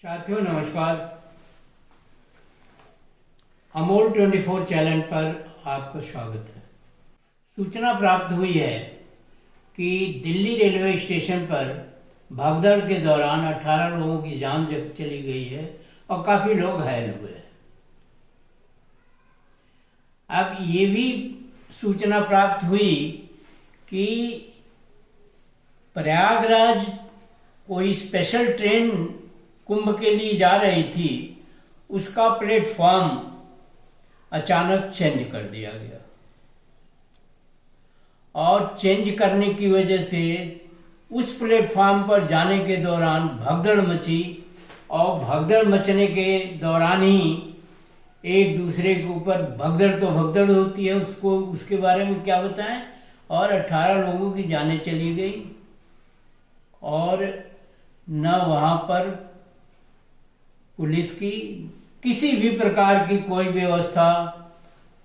साथियों नमस्कार। अमोल 24 चैनल पर आपका स्वागत है। सूचना प्राप्त हुई है कि दिल्ली रेलवे स्टेशन पर भगदड़ के दौरान 18 लोगों की जान चली गई है और काफी लोग घायल हुए हैं। अब ये भी सूचना प्राप्त हुई कि प्रयागराज कोई स्पेशल ट्रेन कुंभ के लिए जा रही थी, उसका प्लेटफॉर्म अचानक चेंज कर दिया गया और चेंज करने की वजह से उस प्लेटफॉर्म पर जाने के दौरान भगदड़ मची और भगदड़ मचने के दौरान ही एक दूसरे के ऊपर भगदड़ तो भगदड़ होती है, उसको उसके बारे में क्या बताएं। और 18 लोगों की जानें चली गई और न वहाँ पर पुलिस की किसी भी प्रकार की कोई व्यवस्था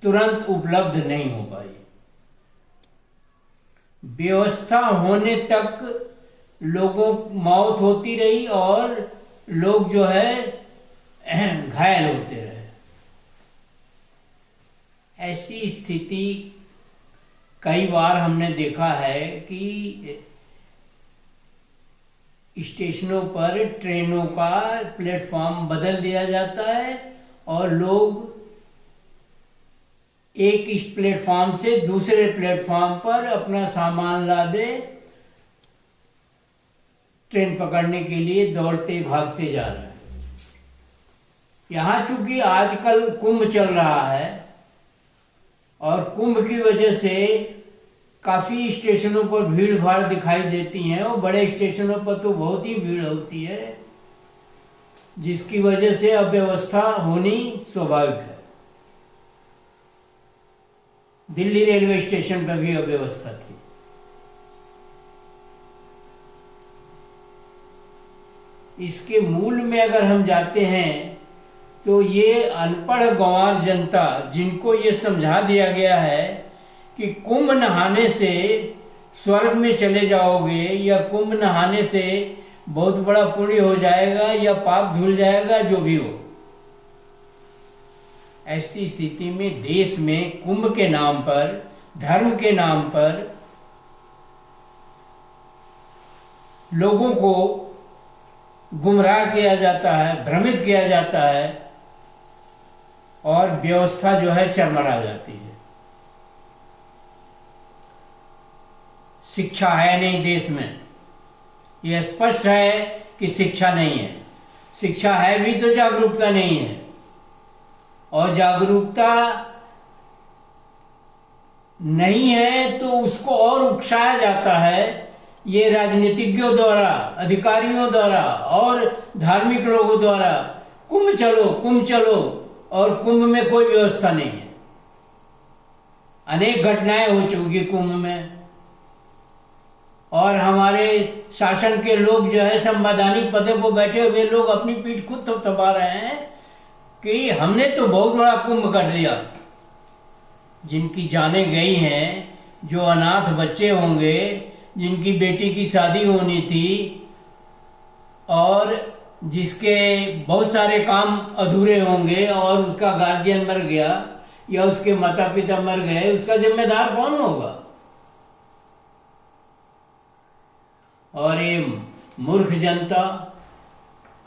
तुरंत उपलब्ध नहीं हो पाई। व्यवस्था होने तक लोगों मौत होती रही और लोग जो है घायल होते रहे। ऐसी स्थिति कई बार हमने देखा है कि स्टेशनों पर ट्रेनों का प्लेटफॉर्म बदल दिया जाता है और लोग एक इस प्लेटफॉर्म से दूसरे प्लेटफॉर्म पर अपना सामान लादे ट्रेन पकड़ने के लिए दौड़ते भागते जा रहे हैं। यहाँ चूंकि आजकल कुंभ चल रहा है और कुंभ की वजह से काफी स्टेशनों पर भीड़ भाड़ दिखाई देती है और बड़े स्टेशनों पर तो बहुत ही भीड़ होती है, जिसकी वजह से अव्यवस्था होनी स्वाभाविक है। दिल्ली रेलवे स्टेशन पर भी अव्यवस्था थी। इसके मूल में अगर हम जाते हैं तो ये अनपढ़ गंवार जनता जिनको ये समझा दिया गया है कि कुंभ नहाने से स्वर्ग में चले जाओगे या कुंभ नहाने से बहुत बड़ा पुण्य हो जाएगा या पाप धुल जाएगा, जो भी हो। ऐसी स्थिति में देश में कुंभ के नाम पर, धर्म के नाम पर लोगों को गुमराह किया जाता है, भ्रमित किया जाता है और व्यवस्था जो है चरमरा जाती है। शिक्षा है नहीं देश में, यह स्पष्ट है कि शिक्षा नहीं है। शिक्षा है भी तो जागरूकता नहीं है, और जागरूकता नहीं है तो उसको और उकसाया जाता है ये राजनीतिज्ञों द्वारा, अधिकारियों द्वारा और धार्मिक लोगों द्वारा। कुंभ चलो, कुंभ चलो, और कुंभ में कोई व्यवस्था नहीं है। अनेक घटनाएं हो चुकी कुंभ में और हमारे शासन के लोग जो है संवैधानिक पदों पर बैठे हुए लोग अपनी पीठ खुद थपथपा रहे हैं कि हमने तो बहुत बड़ा कुंभ कर दिया। जिनकी जाने गई हैं, जो अनाथ बच्चे होंगे, जिनकी बेटी की शादी होनी थी और जिसके बहुत सारे काम अधूरे होंगे और उसका गार्जियन मर गया या उसके माता पिता मर गए, उसका जिम्मेदार कौन होगा? और ये मूर्ख जनता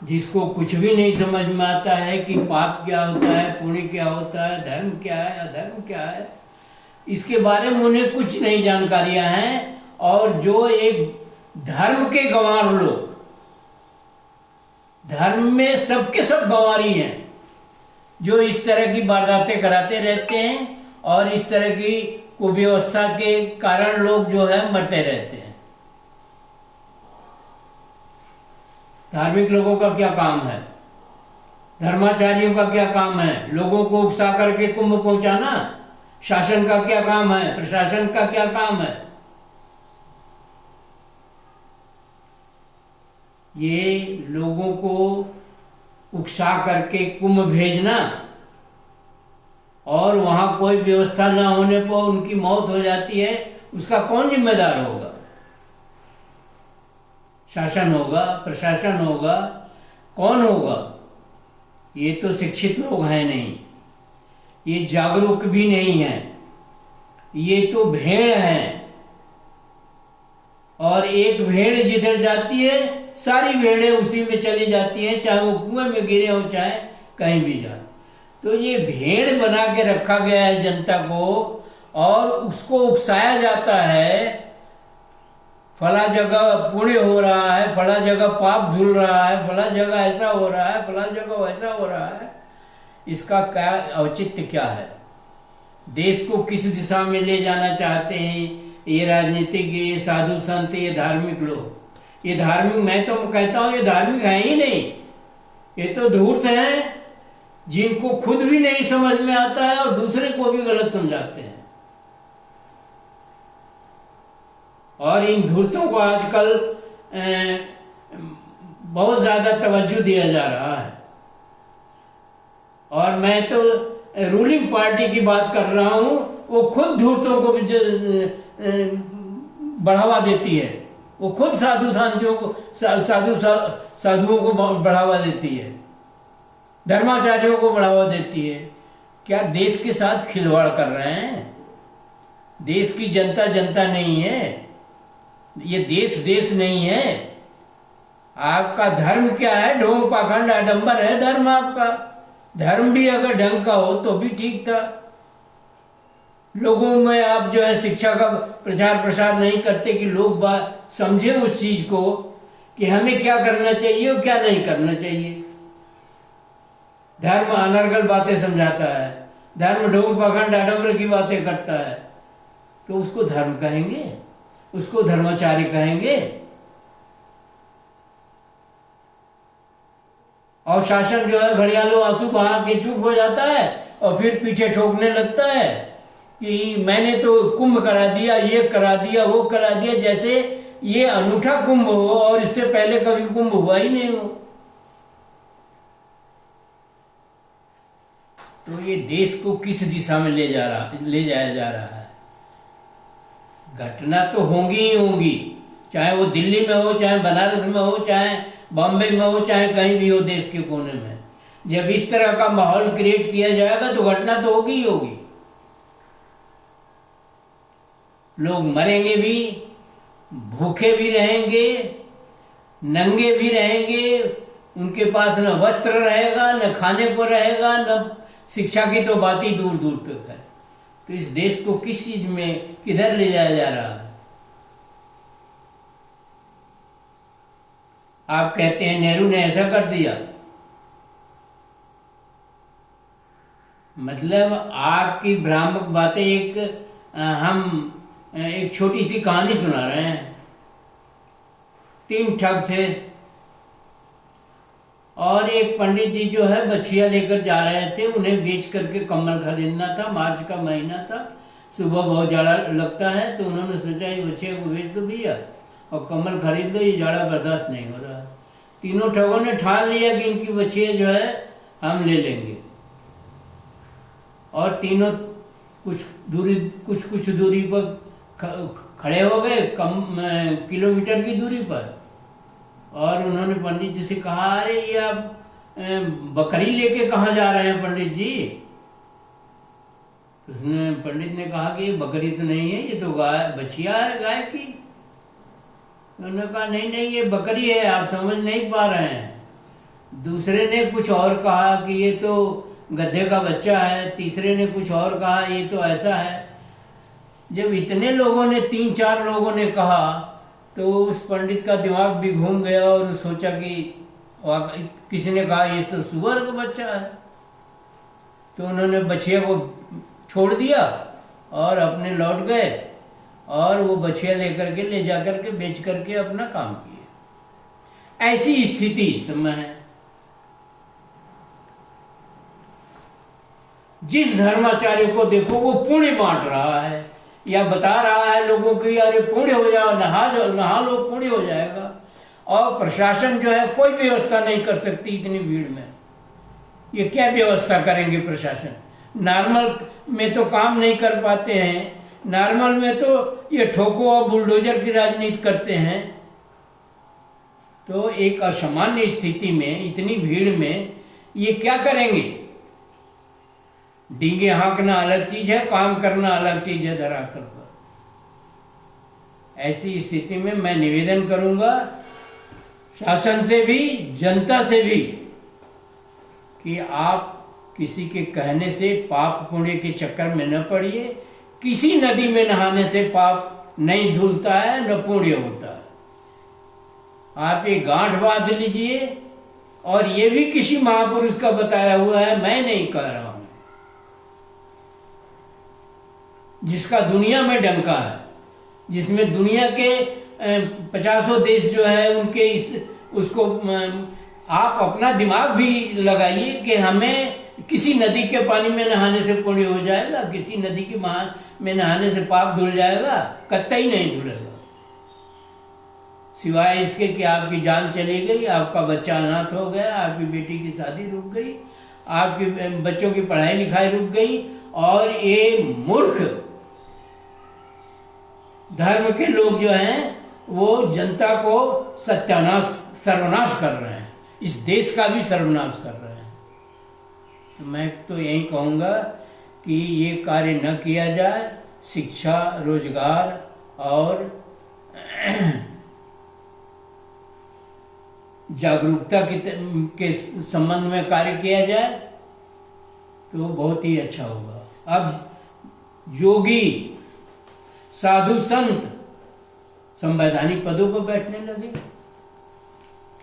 जिसको कुछ भी नहीं समझ में आता है कि पाप क्या होता है, पुण्य क्या होता है, धर्म क्या है, अधर्म क्या है, इसके बारे में उन्हें कुछ नहीं जानकारियां हैं। और जो एक धर्म के गंवार लोग, धर्म में सबके सब गंवारी हैं, जो इस तरह की वारदातें कराते रहते हैं और इस तरह की कुव्यवस्था के कारण लोग जो है मरते रहते हैं। धार्मिक लोगों का क्या काम है, धर्माचार्यों का क्या काम है? लोगों को उकसा करके कुंभ पहुंचाना। शासन का क्या काम है, प्रशासन का क्या काम है? ये लोगों को उकसा करके कुंभ भेजना और वहां कोई व्यवस्था न होने पर उनकी मौत हो जाती है, उसका कौन जिम्मेदार होगा? शासन होगा, प्रशासन होगा। कौन होगा? ये तो शिक्षित लोग हैं नहीं, ये जागरूक भी नहीं है, ये तो भेड़ हैं। और एक भेड़ जिधर जाती है सारी भेड़ें उसी में चली जाती हैं, चाहे वो कुएं में गिरे हो चाहे कहीं भी जाए। तो ये भेड़ बना के रखा गया है जनता को, और उसको उकसाया जाता है, फला जगह पुण्य हो रहा है, फला जगह पाप धुल रहा है, फला जगह ऐसा हो रहा है, फला जगह वैसा हो रहा है। इसका क्या औचित्य क्या है? देश को किस दिशा में ले जाना चाहते हैं ये राजनीतिक, ये साधु संत, ये धार्मिक लोग? ये धार्मिक, मैं तो कहता हूं ये धार्मिक है ही नहीं, ये तो धूर्त हैं, जिनको खुद भी नहीं समझ में आता है और दूसरे को भी गलत समझाते हैं। और इन धूर्तों को आजकल बहुत ज्यादा तवज्जो दिया जा रहा है। और मैं तो रूलिंग पार्टी की बात कर रहा हूं, वो खुद धूर्तों को भी बढ़ावा देती है, वो खुद साधु शांतियों को साधुओं को बढ़ावा देती है, धर्माचार्यों को बढ़ावा देती है। क्या देश के साथ खिलवाड़ कर रहे हैं? देश की जनता जनता नहीं है, ये देश देश नहीं है। आपका धर्म क्या है? ढोंग पाखंड आडंबर है धर्म आपका। धर्म भी अगर ढंग का हो तो भी ठीक था। लोगों में आप जो है शिक्षा का प्रचार प्रसार नहीं करते कि लोग बात समझे उस चीज को कि हमें क्या करना चाहिए और क्या नहीं करना चाहिए। धर्म अनर्गल बातें समझाता है, धर्म ढोंग पाखंड आडंबर की बातें करता है, तो उसको धर्म कहेंगे? उसको धर्माचार्य कहेंगे? और शासन जो है घड़ियालों आंसू बहा के चुप हो जाता है और फिर पीछे ठोकने लगता है कि मैंने तो कुंभ करा दिया, ये करा दिया, वो करा दिया, जैसे ये अनूठा कुंभ हो और इससे पहले कभी कुंभ हुआ ही नहीं हो। तो ये देश को किस दिशा में ले जाया जा रहा है? घटना तो होंगी ही होंगी, चाहे वो दिल्ली में हो, चाहे बनारस में हो, चाहे बॉम्बे में हो, चाहे कहीं भी हो देश के कोने में। जब इस तरह का माहौल क्रिएट किया जाएगा तो घटना तो होगी ही होगी। लोग मरेंगे भी, भूखे भी रहेंगे, नंगे भी रहेंगे, उनके पास न वस्त्र रहेगा, न खाने को रहेगा, न शिक्षा की तो बात ही दूर दूर तक है। तो इस देश को किस चीज में किधर ले जाया जा रहा है? आप कहते हैं नेहरू ने ऐसा कर दिया, मतलब आपकी भ्रामक बातें। हम एक छोटी सी कहानी सुना रहे हैं। 3 ठग थे और एक पंडित जी जो है बछिया लेकर जा रहे थे, उन्हें बेच करके कम्बल खरीदना था। मार्च का महीना था, सुबह बहुत जाड़ा लगता है, तो उन्होंने सोचा ये बछिया को बेच दो भैया और कम्बल खरीद लो, ये जाड़ा बर्दाश्त नहीं हो रहा। तीनों ठगों ने ठान लिया कि इनकी बछिया जो है हम ले लेंगे, और तीनों कुछ दूरी पर खड़े हो गए, कम किलोमीटर की दूरी पर। और उन्होंने पंडित जी से कहा, अरे ये आप बकरी लेके कहाँ जा रहे हैं पंडित जी? तो उसने पंडित ने कहा कि ये बकरी तो नहीं है, ये तो गाय, बछिया है गाय की। उन्होंने कहा नहीं नहीं ये बकरी है, आप समझ नहीं पा रहे हैं। दूसरे ने कुछ और कहा कि ये तो गधे का बच्चा है, तीसरे ने कुछ और कहा ये तो ऐसा है। जब इतने लोगों ने, 3-4 लोगों ने कहा, तो उस पंडित का दिमाग भी घूम गया और सोचा कि किसी ने कहा ये तो सुअर का बच्चा है। तो उन्होंने बछिया को छोड़ दिया और अपने लौट गए और वो बछिया लेकर के ले जाकर के बेच करके अपना काम किए। ऐसी स्थिति इस समय है। जिस धर्माचार्य को देखो वो पुण्य बांट रहा है या बता रहा है लोगों को, अरे पुण्य हो जाओ, नहा लो, पुण्य हो जाएगा। और प्रशासन जो है कोई व्यवस्था नहीं कर सकती इतनी भीड़ में। ये क्या व्यवस्था करेंगे प्रशासन? नॉर्मल में तो काम नहीं कर पाते हैं, नॉर्मल में तो ये ठोको और बुलडोजर की राजनीति करते हैं। तो एक असामान्य स्थिति में, इतनी भीड़ में ये क्या करेंगे? डींगे हाँकना अलग चीज है, काम करना अलग चीज है धरातल पर। ऐसी स्थिति में मैं निवेदन करूंगा शासन से भी, जनता से भी, कि आप किसी के कहने से पाप पुण्य के चक्कर में न पड़िए। किसी नदी में नहाने से पाप नहीं धुलता है, न पुण्य होता है। आप ये गांठ बांध लीजिए, और ये भी किसी महापुरुष का बताया हुआ है, मैं नहीं कह रहा हूं, जिसका दुनिया में डंका है, जिसमें दुनिया के 50 देश जो है उनके उसको आप अपना दिमाग भी लगाइए कि हमें किसी नदी के पानी में नहाने से पुण्य हो जाएगा, किसी नदी के में नहाने से पाप धुल जाएगा? कतई नहीं धुलेगा। सिवाय इसके कि आपकी जान चली गई, आपका बच्चा अनाथ हो गया, आपकी बेटी की शादी रुक गई, आपके बच्चों की पढ़ाई लिखाई रुक गई, और ये मूर्ख धर्म के लोग जो हैं वो जनता को सर्वनाश कर रहे हैं, इस देश का भी सर्वनाश कर रहे हैं। तो मैं तो यही कहूँगा कि ये कार्य न किया जाए। शिक्षा, रोजगार और जागरूकता के संबंध में कार्य किया जाए तो बहुत ही अच्छा होगा। अब योगी, साधु, संत संवैधानिक पदों पर बैठने लगे।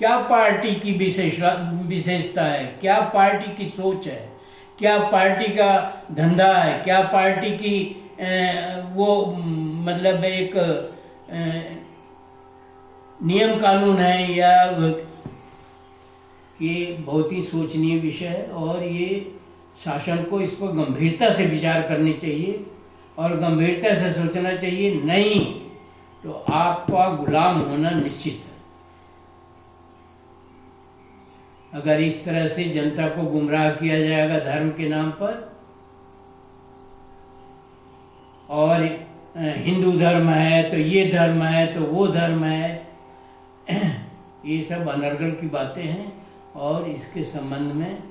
क्या पार्टी की विशेषता है, क्या पार्टी की सोच है, क्या पार्टी का धंधा है, क्या पार्टी की वो मतलब एक नियम कानून है, या ये बहुत ही सोचनीय विषय है। और ये शासन को इस पर गंभीरता से विचार करनी चाहिए और गंभीरता से सोचना चाहिए, नहीं तो आपका गुलाम होना निश्चित है। अगर इस तरह से जनता को गुमराह किया जाएगा धर्म के नाम पर, और हिंदू धर्म है तो ये धर्म है तो वो धर्म है, ये सब अनर्गल की बातें हैं। और इसके संबंध में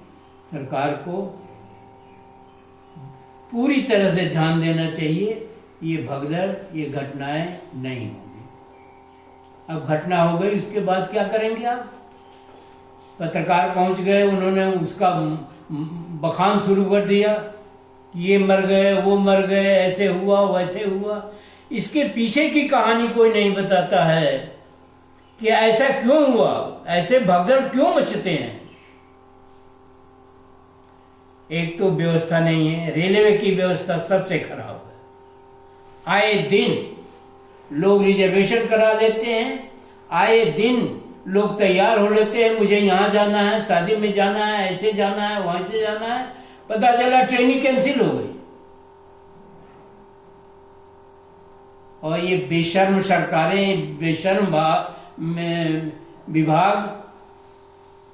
सरकार को पूरी तरह से ध्यान देना चाहिए। ये भगदड़, ये घटनाएं नहीं होंगी। अब घटना हो गई, उसके बाद क्या करेंगे आप? पत्रकार पहुंच गए, उन्होंने उसका बखान शुरू कर दिया, ये मर गए, वो मर गए, ऐसे हुआ, वैसे हुआ। इसके पीछे की कहानी कोई नहीं बताता है कि ऐसा क्यों हुआ, ऐसे भगदड़ क्यों मचते हैं। एक तो व्यवस्था नहीं है, रेलवे की व्यवस्था सबसे खराब है। आए दिन लोग रिजर्वेशन करा लेते हैं, आए दिन लोग तैयार हो लेते हैं, मुझे यहाँ जाना है, शादी में जाना है, ऐसे जाना है, वहां से जाना है, पता चला ट्रेन ही कैंसिल हो गई। और ये बेशर्म सरकारें, बेशर्म विभाग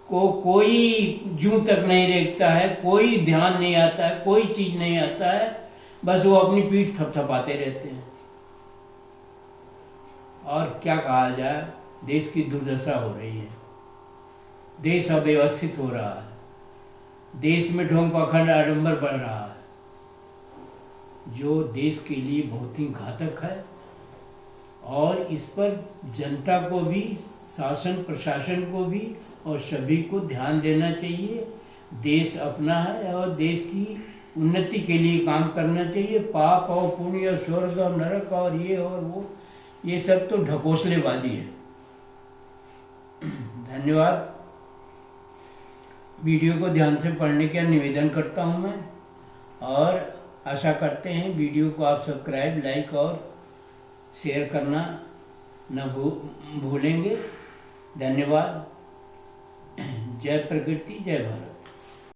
को कोई जूं तक नहीं देखता है, कोई ध्यान नहीं आता है, कोई चीज नहीं आता है, बस वो अपनी पीठ थपथपाते रहते हैं। और क्या कहा जाए, देश की दुर्दशा हो रही है, देश अव्यवस्थित हो रहा है, देश में ढोंग पाखंड आडंबर बढ़ रहा है, जो देश के लिए बहुत ही घातक है। और इस पर जनता को भी, शासन प्रशासन को भी और सभी को ध्यान देना चाहिए। देश अपना है और देश की उन्नति के लिए काम करना चाहिए। पाप और पुण्य, स्वर्ग और नरक और ये और वो, ये सब तो ढकोसलेबाजी है। धन्यवाद। वीडियो को ध्यान से पढ़ने का निवेदन करता हूं मैं, और आशा करते हैं वीडियो को आप सब्सक्राइब, लाइक और शेयर करना न भूलेंगे। धन्यवाद। जय प्रकृति, जय भारत।